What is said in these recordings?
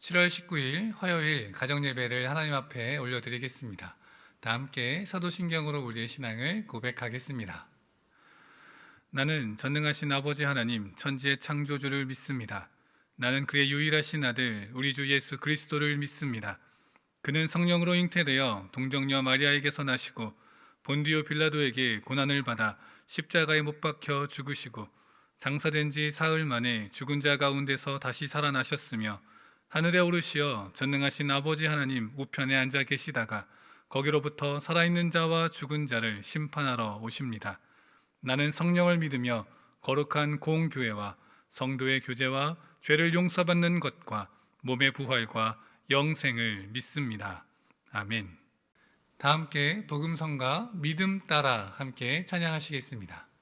7월 19일 화요일 가정예배를 하나님 앞에 올려드리겠습니다. 다 함께 사도신경으로 우리의 신앙을 고백하겠습니다. 나는 전능하신 아버지 하나님 천지의 창조주를 믿습니다. 나는 그의 유일하신 아들 우리 주 예수 그리스도를 믿습니다. 그는 성령으로 잉태되어 동정녀 마리아에게서 나시고 본디오 빌라도에게 고난을 받아 십자가에 못 박혀 죽으시고 장사된 지 사흘 만에 죽은 자 가운데서 다시 살아나셨으며 하늘에 오르시어 전능하신 아버지 하나님 우편에 앉아 계시다가 거기로부터 살아있는 자와 죽은 자를 심판하러 오십니다. 나는 성령을 믿으며 거룩한 공교회와 성도의 교제와 죄를 용서받는 것과 몸의 부활과 영생을 믿습니다. 아멘. 다 함께 복음성가 믿음 따라 함께 찬양하시겠습니다.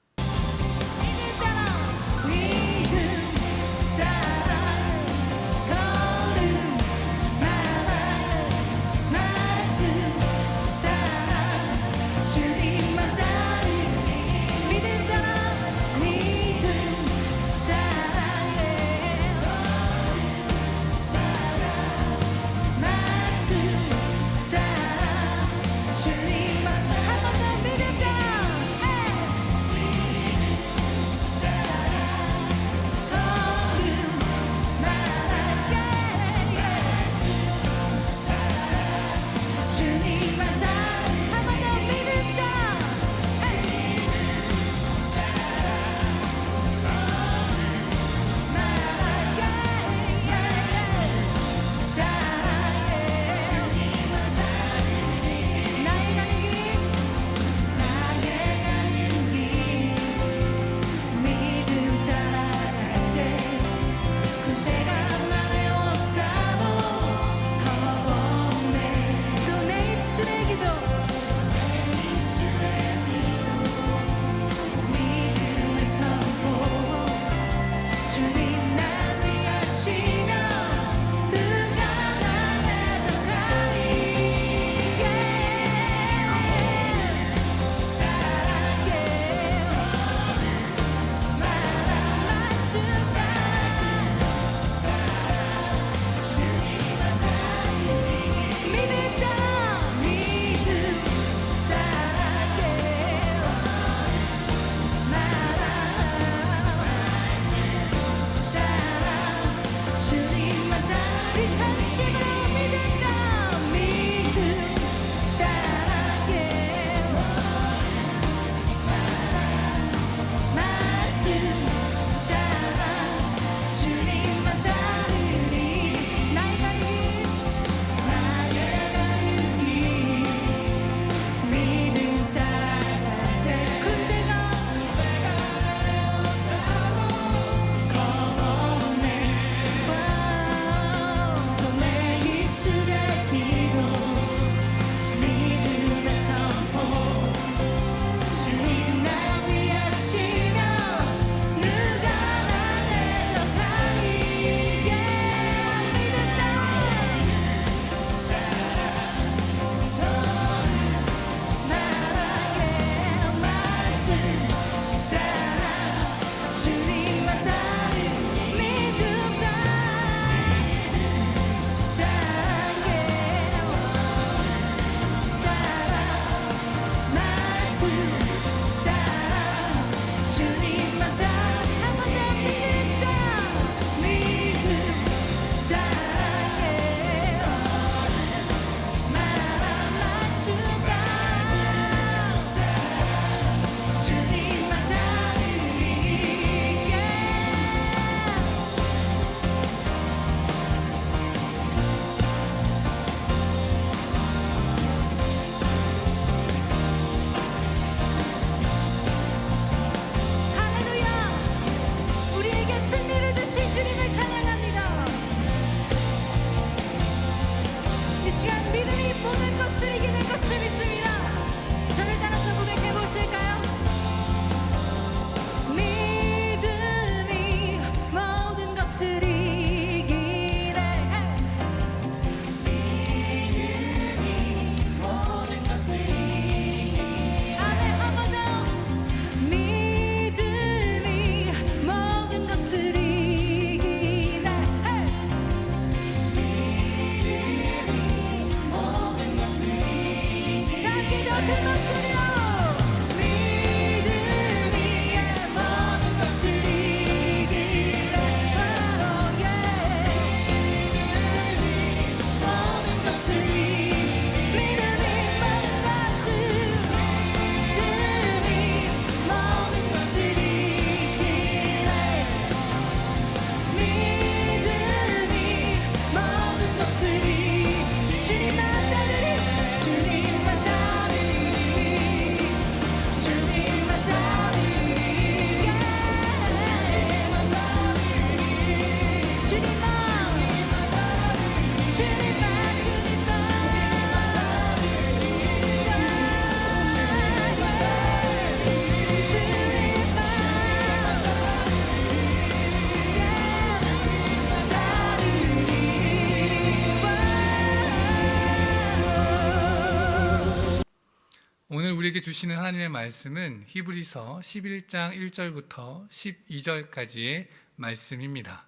우리에게 주시는 하나님의 말씀은 히브리서 11장 1절부터 12절까지의 말씀입니다.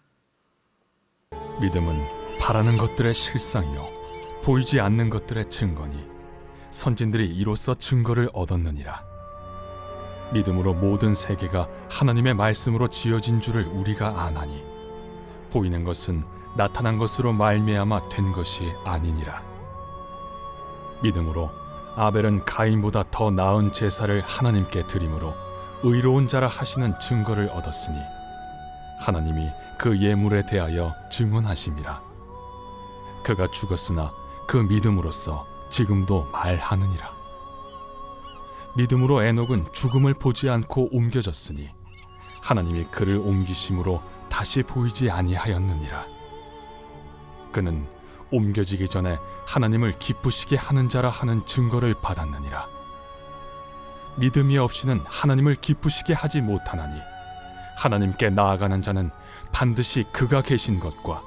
믿음은 바라는 것들의 실상이요 보이지 않는 것들의 증거니 선진들이 이로써 증거를 얻었느니라. 믿음으로 모든 세계가 하나님의 말씀으로 지어진 줄을 우리가 아나니 보이는 것은 나타난 것으로 말미암아 된 것이 아니니라. 믿음으로 아벨은 가인보다 더 나은 제사를 하나님께 드림으로 의로운 자라 하시는 증거를 얻었으니 하나님이 그 예물에 대하여 증언하심이라. 그가 죽었으나 그 믿음으로써 지금도 말하느니라. 믿음으로 에녹은 죽음을 보지 않고 옮겨졌으니 하나님이 그를 옮기심으로 다시 보이지 아니하였느니라. 그는 옮겨지기 전에 하나님을 기쁘시게 하는 자라 하는 증거를 받았느니라. 믿음이 없이는 하나님을 기쁘시게 하지 못하나니 하나님께 나아가는 자는 반드시 그가 계신 것과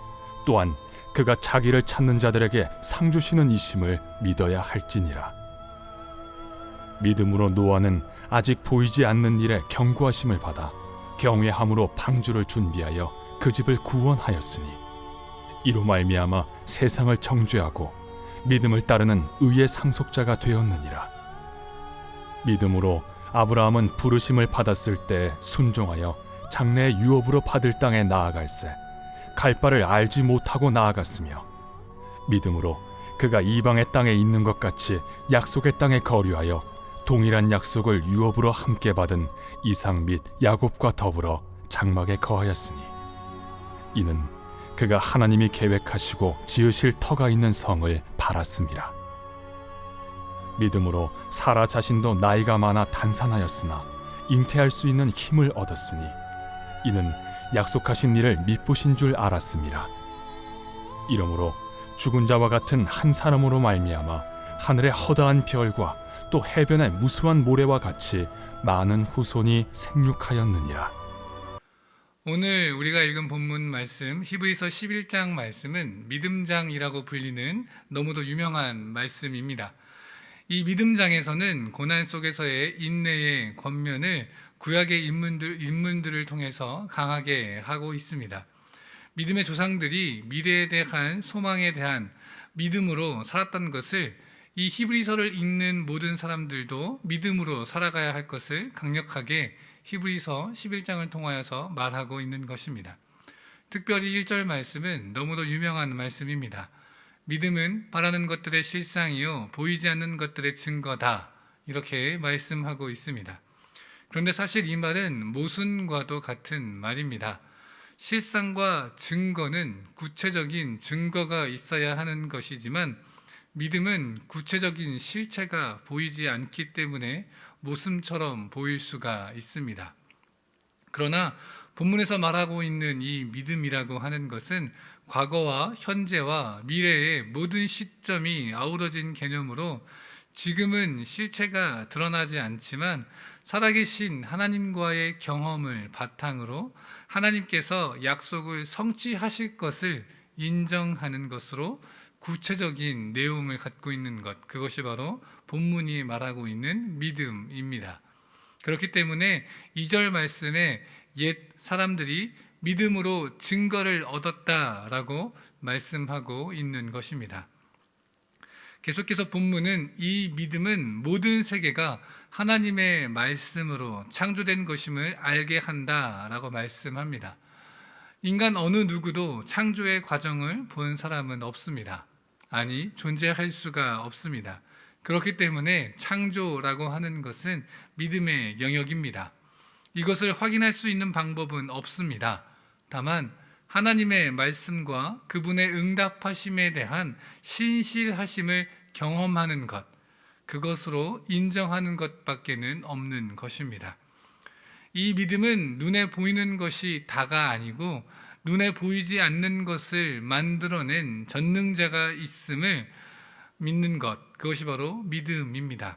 또한 그가 자기를 찾는 자들에게 상 주시는 이심을 믿어야 할지니라. 믿음으로 노아는 아직 보이지 않는 일에 경고하심을 받아 경외함으로 방주를 준비하여 그 집을 구원하였으니 이로 말미암아 세상을 정죄하고 믿음을 따르는 의의 상속자가 되었느니라. 믿음으로 아브라함은 부르심을 받았을 때 순종하여 장래의 유업으로 받을 땅에 나아갈새 갈 바를 알지 못하고 나아갔으며 믿음으로 그가 이방의 땅에 있는 것 같이 약속의 땅에 거류하여 동일한 약속을 유업으로 함께 받은 이삭 및 야곱과 더불어 장막에 거하였으니 이는 그가 하나님이 계획하시고 지으실 터가 있는 성을 바랐음이라. 믿음으로 사라 자신도 나이가 많아 단산하였으나 잉태할 수 있는 힘을 얻었으니 이는 약속하신 일을 미쁘신 줄 알았음이라. 이러므로 죽은 자와 같은 한 사람으로 말미암아 하늘의 허다한 별과 또 해변의 무수한 모래와 같이 많은 후손이 생육하였느니라. 오늘 우리가 읽은 본문 말씀 히브리서 11장 말씀은 믿음장이라고 불리는 너무도 유명한 말씀입니다. 이 믿음장에서는 고난 속에서의 인내의 권면을 구약의 인문들을 통해서 강하게 하고 있습니다. 믿음의 조상들이 미래에 대한 소망에 대한 믿음으로 살았던 것을 이 히브리서를 읽는 모든 사람들도 믿음으로 살아가야 할 것을 강력하게 히브리서 11장을 통하여서 말하고 있는 것입니다. 특별히 1절 말씀은 너무도 유명한 말씀입니다. 믿음은 바라는 것들의 실상이요 보이지 않는 것들의 증거다, 이렇게 말씀하고 있습니다. 그런데 사실 이 말은 모순과도 같은 말입니다. 실상과 증거는 구체적인 증거가 있어야 하는 것이지만 믿음은 구체적인 실체가 보이지 않기 때문에 모순처럼 보일 수가 있습니다. 그러나 본문에서 말하고 있는 이 믿음이라고 하는 것은 과거와 현재와 미래의 모든 시점이 아우러진 개념으로 지금은 실체가 드러나지 않지만 살아계신 하나님과의 경험을 바탕으로 하나님께서 약속을 성취하실 것을 인정하는 것으로 구체적인 내용을 갖고 있는 것, 그것이 바로 본문이 말하고 있는 믿음입니다. 그렇기 때문에 2절 말씀에 옛 사람들이 믿음으로 증거를 얻었다라고 말씀하고 있는 것입니다. 계속해서 본문은 이 믿음은 모든 세계가 하나님의 말씀으로 창조된 것임을 알게 한다라고 말씀합니다. 인간 어느 누구도 창조의 과정을 본 사람은 없습니다. 아니, 존재할 수가 없습니다. 그렇기 때문에 창조라고 하는 것은 믿음의 영역입니다. 이것을 확인할 수 있는 방법은 없습니다. 다만 하나님의 말씀과 그분의 응답하심에 대한 신실하심을 경험하는 것, 그것으로 인정하는 것밖에는 없는 것입니다. 이 믿음은 눈에 보이는 것이 다가 아니고 눈에 보이지 않는 것을 만들어낸 전능자가 있음을 믿는 것, 그것이 바로 믿음입니다.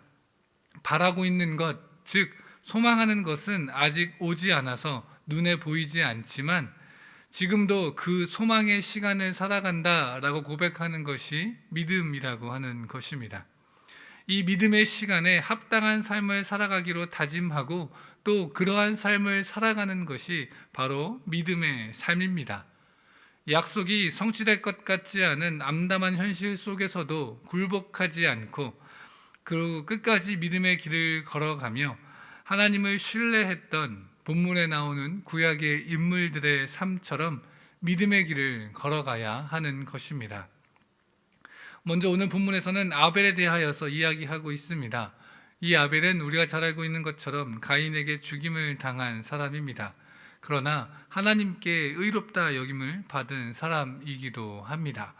바라고 있는 것, 즉 소망하는 것은 아직 오지 않아서 눈에 보이지 않지만 지금도 그 소망의 시간을 살아간다라고 고백하는 것이 믿음이라고 하는 것입니다. 이 믿음의 시간에 합당한 삶을 살아가기로 다짐하고 또 그러한 삶을 살아가는 것이 바로 믿음의 삶입니다. 약속이 성취될 것 같지 않은 암담한 현실 속에서도 굴복하지 않고 그 끝까지 믿음의 길을 걸어가며 하나님을 신뢰했던 본문에 나오는 구약의 인물들의 삶처럼 믿음의 길을 걸어가야 하는 것입니다. 먼저 오늘 본문에서는 아벨에 대하여서 이야기하고 있습니다. 이 아벨은 우리가 잘 알고 있는 것처럼 가인에게 죽임을 당한 사람입니다. 그러나 하나님께 의롭다 여김을 받은 사람이기도 합니다.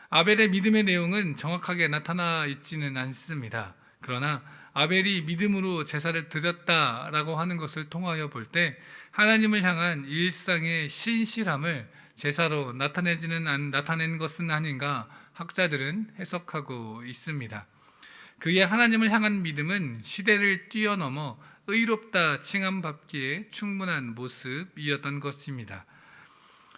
아벨의 믿음의 내용은 정확하게 나타나 있지는 않습니다. 그러나 아벨이 믿음으로 제사를 드렸다라고 하는 것을 통하여 볼 때 하나님을 향한 일상의 신실함을 제사로 나타낸 것은 아닌가 학자들은 해석하고 있습니다. 그의 하나님을 향한 믿음은 시대를 뛰어넘어 의롭다 칭함받기에 충분한 모습이었던 것입니다.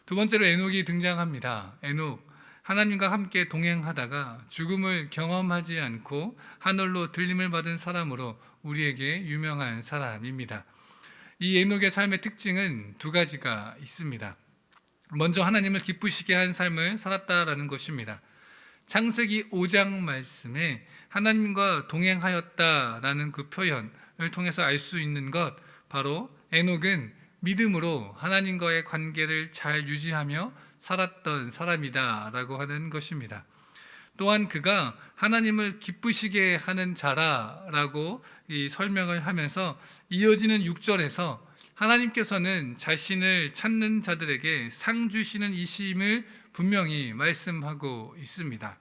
두 번째로 에녹이 등장합니다. 에녹, 하나님과 함께 동행하다가 죽음을 경험하지 않고 하늘로 들림을 받은 사람으로 우리에게 유명한 사람입니다. 이 에녹의 삶의 특징은 두 가지가 있습니다. 먼저 하나님을 기쁘시게 한 삶을 살았다라는 것입니다. 창세기 5장 말씀에 하나님과 동행하였다라는 그 표현을 통해서 알 수 있는 것, 바로 에녹은 믿음으로 하나님과의 관계를 잘 유지하며 살았던 사람이다라고 하는 것입니다. 또한 그가 하나님을 기쁘시게 하는 자라라고 설명을 하면서 이어지는 6절에서 하나님께서는 자신을 찾는 자들에게 상 주시는 이심을 분명히 말씀하고 있습니다.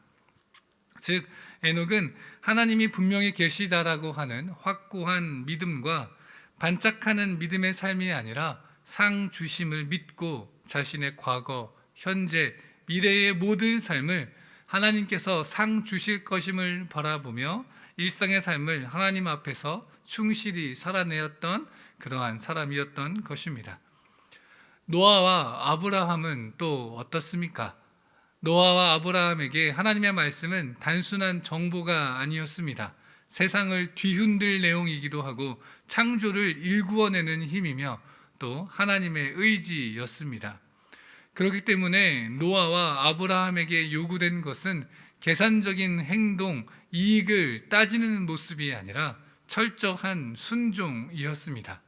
즉 에녹은 하나님이 분명히 계시다라고 하는 확고한 믿음과 반짝하는 믿음의 삶이 아니라 상 주심을 믿고 자신의 과거, 현재, 미래의 모든 삶을 하나님께서 상 주실 것임을 바라보며 일상의 삶을 하나님 앞에서 충실히 살아내었던 그러한 사람이었던 것입니다. 노아와 아브라함은 또 어떻습니까? 노아와 아브라함에게 하나님의 말씀은 단순한 정보가 아니었습니다. 세상을 뒤흔들 내용이기도 하고 창조를 일구어내는 힘이며 또 하나님의 의지였습니다. 그렇기 때문에 노아와 아브라함에게 요구된 것은 계산적인 행동, 이익을 따지는 모습이 아니라 철저한 순종이었습니다.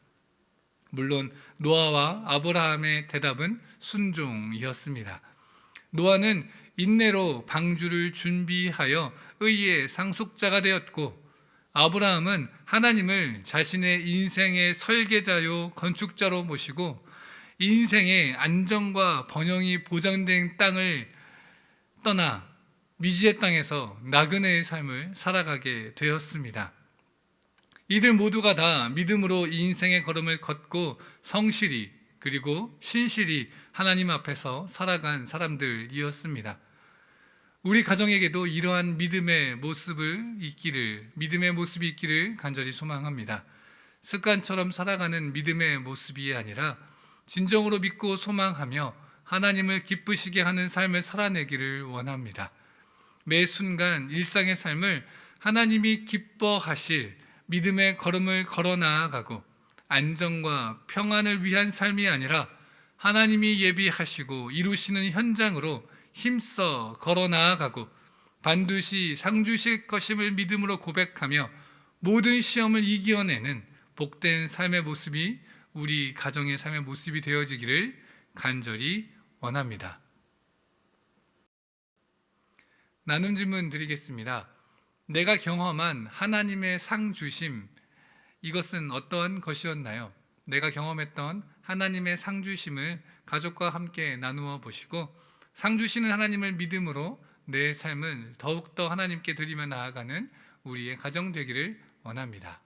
물론 노아와 아브라함의 대답은 순종이었습니다. 노아는 인내로 방주를 준비하여 의의 상속자가 되었고, 아브라함은 하나님을 자신의 인생의 설계자요 건축자로 모시고 인생의 안정과 번영이 보장된 땅을 떠나 미지의 땅에서 나그네의 삶을 살아가게 되었습니다. 이들 모두가 다 믿음으로 인생의 걸음을 걷고 성실히 그리고 신실히 하나님 앞에서 살아간 사람들이었습니다. 우리 가정에게도 이러한 믿음의 모습이 있기를 간절히 소망합니다. 습관처럼 살아가는 믿음의 모습이 아니라 진정으로 믿고 소망하며 하나님을 기쁘시게 하는 삶을 살아내기를 원합니다. 매 순간 일상의 삶을 하나님이 기뻐하실 믿음의 걸음을 걸어 나아가고 안정과 평안을 위한 삶이 아니라 하나님이 예비하시고 이루시는 현장으로 힘써 걸어 나아가고 반드시 상 주실 것임을 믿음으로 고백하며 모든 시험을 이겨내는 복된 삶의 모습이 우리 가정의 삶의 모습이 되어지기를 간절히 원합니다. 나눔 질문 드리겠습니다. 내가 경험한 하나님의 상 주심, 이것은 어떤 것이었나요? 내가 경험했던 하나님의 상 주심을 가족과 함께 나누어 보시고 상 주시는 하나님을 믿음으로 내 삶을 더욱더 하나님께 드리며 나아가는 우리의 가정 되기를 원합니다.